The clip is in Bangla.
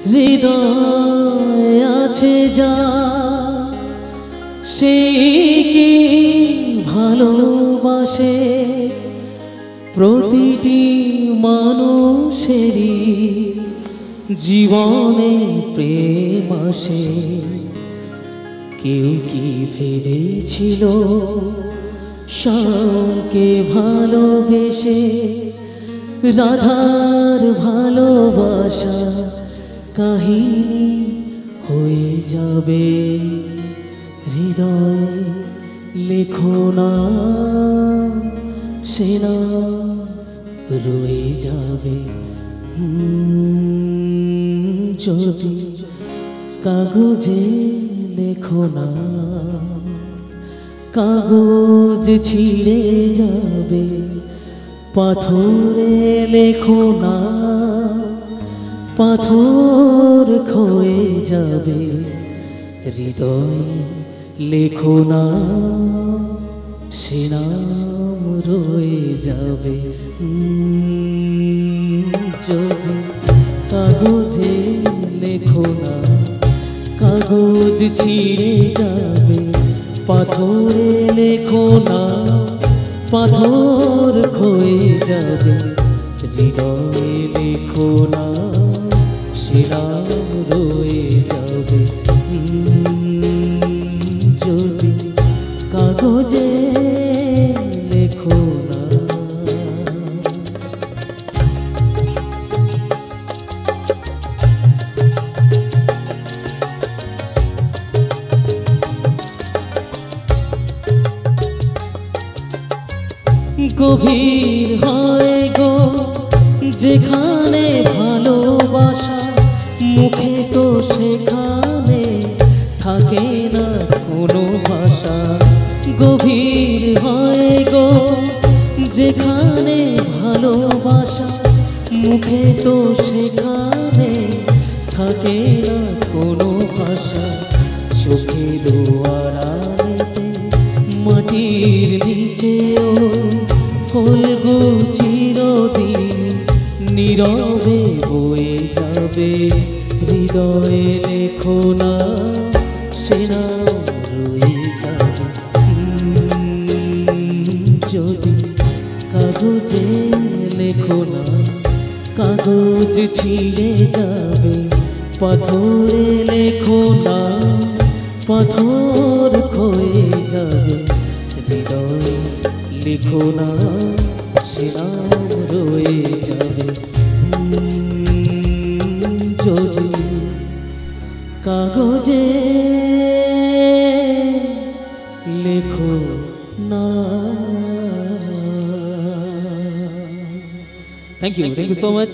হৃদয় আছে যা সে কি ভালোবাসে প্রতিটি মানুষেরই জীবনে প্রেম আসে। কেউ কি ভেবেছিল শ্যামকে ভালোবেসে রাধার ভালোবাসা কাহিনী হয়ে যাবে। হৃদয় লেখো না সে না রয়ে যাবে। যদি কাগজে লেখো না কাগজ ছিঁড়ে যাবে। পাথরে লেখো না পাথর ক্ষয়ে যাবে। হৃদয় লেখো না সে নাম রয়ে যাবে। যদি কাগজে লেখো না কাগজ ছিঁড়ে যাবে। পাথরে লেখো না পাথর ক্ষয়ে যাবে। হৃদয়ে লেখো না সে নাম রয়ে যাবে। যদি কাগজে লেখো না। গভীর হয় গো যেখানে ভালোবাসা মুখে তো সেখানে থাকে না কোনো ভাষা। গভীর হয় গো যেখানে ভালোবাসা মুখে তো সেখানে থাকে না কোনো ভাষা। চোখের আড়ালেতে মাটির নিচেও ফলগু চিরদিন নীরবে বয়ে যাবে। হৃদয়ে লেখো না সে নাম রয়ে যাবে। যদি কাগজে লেখো না কাগজ ছিঁড়ে যাবে। পাথরে লেখো না পাথর ক্ষয়ে যাবে। হৃদয় লেখো না সে নাম রয়ে যাবে। যদি কাগজে লেখো না। Thank you so much.